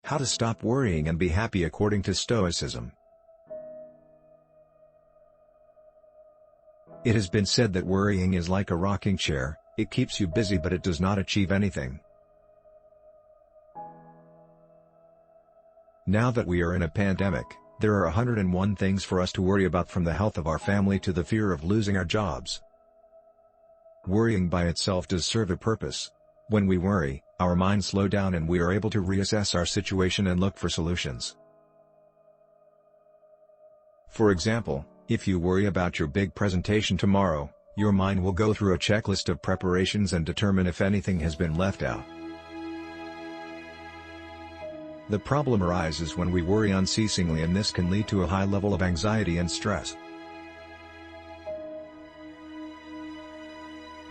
How to stop worrying and be happy according to Stoicism. It has been said that worrying is like a rocking chair, it keeps you busy but it does not achieve anything. Now that we are in a pandemic, there are 101 things for us to worry about, from the health of our family to the fear of losing our jobs. Worrying by itself does serve a purpose. When we worry, our minds slow down and we are able to reassess our situation and look for solutions. For example, if you worry about your big presentation tomorrow, your mind will go through a checklist of preparations and determine if anything has been left out. The problem arises when we worry unceasingly, and this can lead to a high level of anxiety and stress.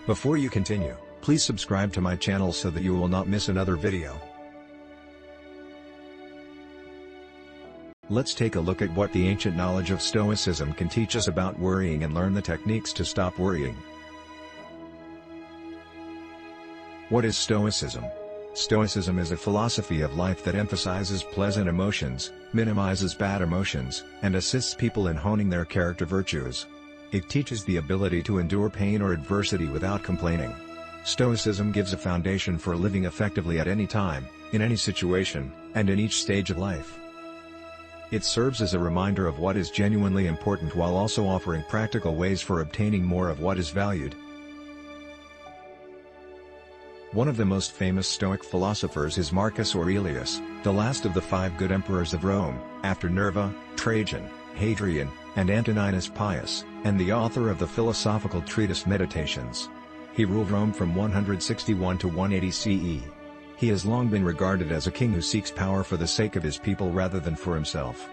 Before you continue, please subscribe to my channel so that you will not miss another video. Let's take a look at what the ancient knowledge of Stoicism can teach us about worrying and learn the techniques to stop worrying. What is Stoicism? Stoicism is a philosophy of life that emphasizes pleasant emotions, minimizes bad emotions, and assists people in honing their character virtues. It teaches the ability to endure pain or adversity without complaining. Stoicism gives a foundation for living effectively at any time, in any situation, and in each stage of life. It serves as a reminder of what is genuinely important while also offering practical ways for obtaining more of what is valued. One of the most famous Stoic philosophers is Marcus Aurelius, the last of the 5 good emperors of Rome, after Nerva, Trajan, Hadrian, and Antoninus Pius, and the author of the philosophical treatise Meditations. He ruled Rome from 161 to 180 CE. He has long been regarded as a king who seeks power for the sake of his people rather than for himself.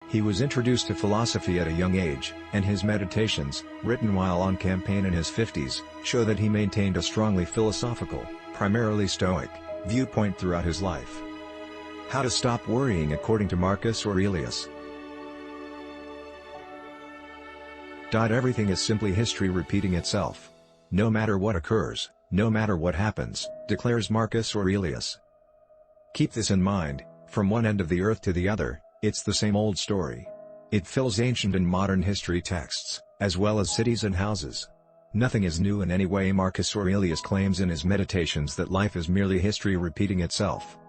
He was introduced to philosophy at a young age, and his Meditations, written while on campaign in his 50s, show that he maintained a strongly philosophical, primarily Stoic, viewpoint throughout his life. How to stop worrying according to Marcus Aurelius. Everything is simply history repeating itself. No matter what occurs, no matter what happens, declares Marcus Aurelius. Keep this in mind, from one end of the earth to the other, it's the same old story. It fills ancient and modern history texts, as well as cities and houses. Nothing is new in any way. Marcus Aurelius claims in his Meditations that life is merely history repeating itself.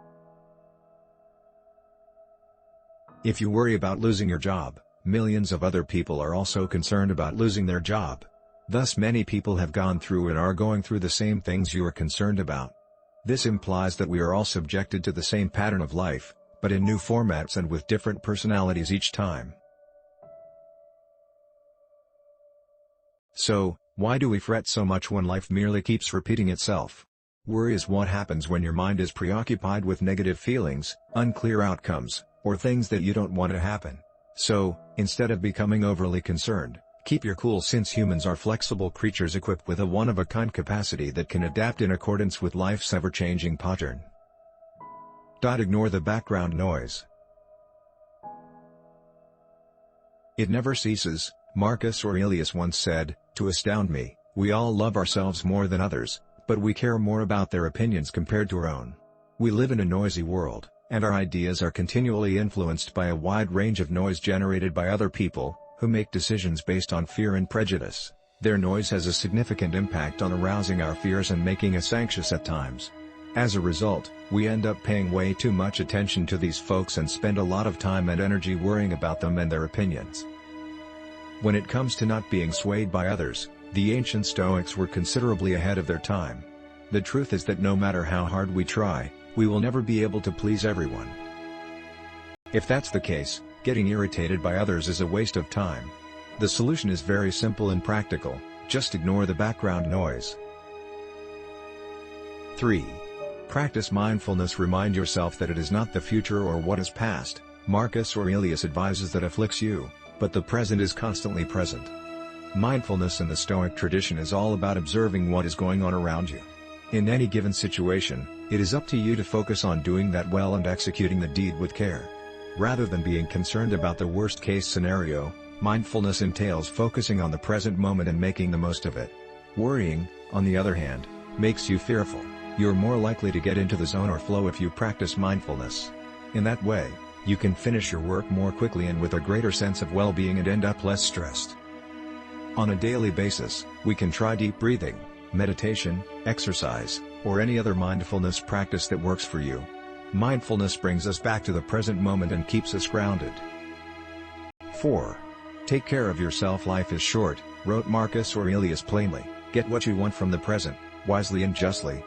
If you worry about losing your job, millions of other people are also concerned about losing their job. Thus many people have gone through and are going through the same things you are concerned about. This implies that we are all subjected to the same pattern of life, but in new formats and with different personalities each time. So, why do we fret so much when life merely keeps repeating itself? Worry is what happens when your mind is preoccupied with negative feelings, unclear outcomes, or things that you don't want to happen. So, instead of becoming overly concerned, keep your cool, since humans are flexible creatures equipped with a one-of-a-kind capacity that can adapt in accordance with life's ever-changing pattern. Ignore the background noise. It never ceases, Marcus Aurelius once said, to astound me. We all love ourselves more than others, but we care more about their opinions compared to our own. We live in a noisy world, and our ideas are continually influenced by a wide range of noise generated by other people, who make decisions based on fear and prejudice. Their noise has a significant impact on arousing our fears and making us anxious at times. As a result, we end up paying way too much attention to these folks and spend a lot of time and energy worrying about them and their opinions. When it comes to not being swayed by others, the ancient Stoics were considerably ahead of their time. The truth is that no matter how hard we try, we will never be able to please everyone. If that's the case, getting irritated by others is a waste of time. The solution is very simple and practical: just ignore the background noise. 3. Practice mindfulness. Remind yourself that it is not the future or what is past, Marcus Aurelius advises, that afflicts you, but the present is constantly present. Mindfulness in the Stoic tradition is all about observing what is going on around you. In any given situation, it is up to you to focus on doing that well and executing the deed with care. Rather than being concerned about the worst-case scenario, mindfulness entails focusing on the present moment and making the most of it. Worrying, on the other hand, makes you fearful. You're more likely to get into the zone or flow if you practice mindfulness. In that way, you can finish your work more quickly and with a greater sense of well-being and end up less stressed. On a daily basis, we can try deep breathing, meditation, exercise, or any other mindfulness practice that works for you. Mindfulness brings us back to the present moment and keeps us grounded. 4. Take care of yourself. Life is short, wrote Marcus Aurelius plainly. Get what you want from the present, wisely and justly.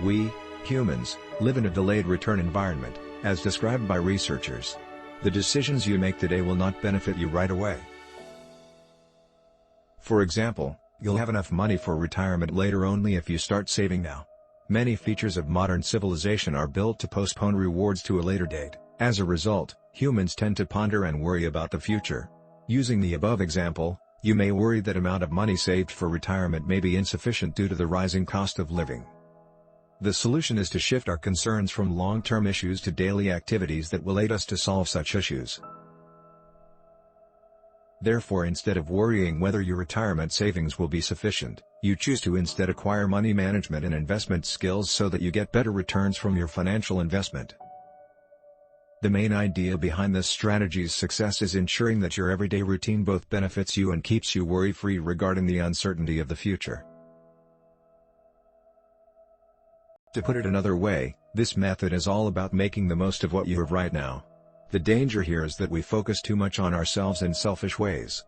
We, humans, live in a delayed return environment, as described by researchers. The decisions you make today will not benefit you right away. For example, you'll have enough money for retirement later only if you start saving now. Many features of modern civilization are built to postpone rewards to a later date. As a result, humans tend to ponder and worry about the future. Using the above example, you may worry that amount of money saved for retirement may be insufficient due to the rising cost of living. The solution is to shift our concerns from long-term issues to daily activities that will aid us to solve such issues. Therefore, instead of worrying whether your retirement savings will be sufficient, you choose to instead acquire money management and investment skills so that you get better returns from your financial investment. The main idea behind this strategy's success is ensuring that your everyday routine both benefits you and keeps you worry-free regarding the uncertainty of the future. To put it another way, this method is all about making the most of what you have right now. The danger here is that we focus too much on ourselves in selfish ways.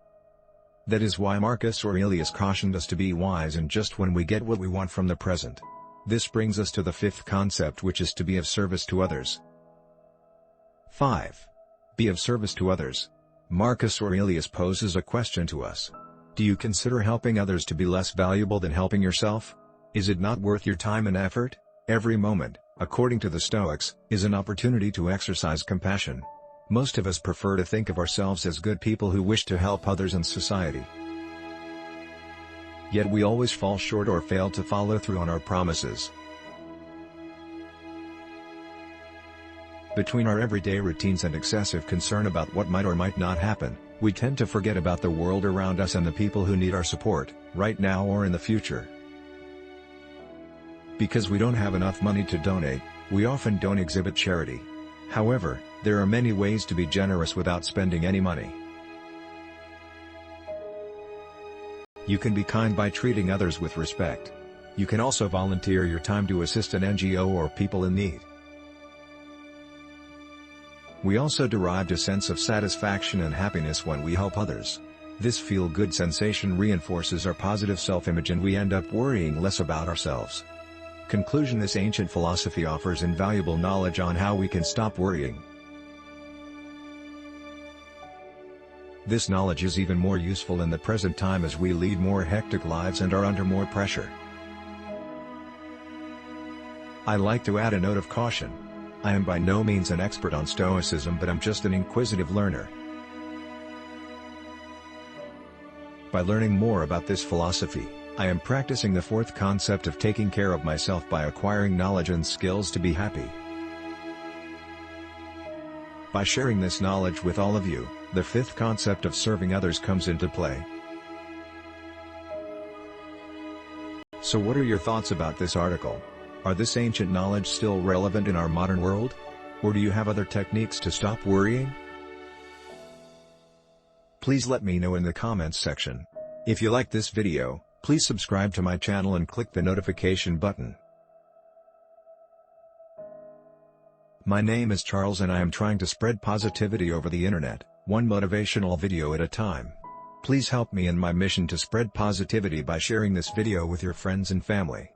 That is why Marcus Aurelius cautioned us to be wise and just when we get what we want from the present. This brings us to the fifth concept, which is to be of service to others. 5. Be of service to others. Marcus Aurelius poses a question to us. Do you consider helping others to be less valuable than helping yourself? Is it not worth your time and effort? Every moment, according to the Stoics, is an opportunity to exercise compassion. Most of us prefer to think of ourselves as good people who wish to help others and society. Yet we always fall short or fail to follow through on our promises. Between our everyday routines and excessive concern about what might or might not happen, we tend to forget about the world around us and the people who need our support, right now or in the future. Because we don't have enough money to donate, we often don't exhibit charity. However, there are many ways to be generous without spending any money. You can be kind by treating others with respect. You can also volunteer your time to assist an NGO or people in need. We also derive a sense of satisfaction and happiness when we help others. This feel-good sensation reinforces our positive self-image and we end up worrying less about ourselves. Conclusion: this ancient philosophy offers invaluable knowledge on how we can stop worrying. This knowledge is even more useful in the present time as we lead more hectic lives and are under more pressure. I like to add a note of caution. I am by no means an expert on Stoicism, but I'm just an inquisitive learner. By learning more about this philosophy, I am practicing the fourth concept of taking care of myself by acquiring knowledge and skills to be happy. By sharing this knowledge with all of you, the fifth concept of serving others comes into play. So what are your thoughts about this article? Are this ancient knowledge still relevant in our modern world? Or do you have other techniques to stop worrying? Please let me know in the comments section. If you like this video, please subscribe to my channel and click the notification button. My name is Charles and I am trying to spread positivity over the internet, one motivational video at a time. Please help me in my mission to spread positivity by sharing this video with your friends and family.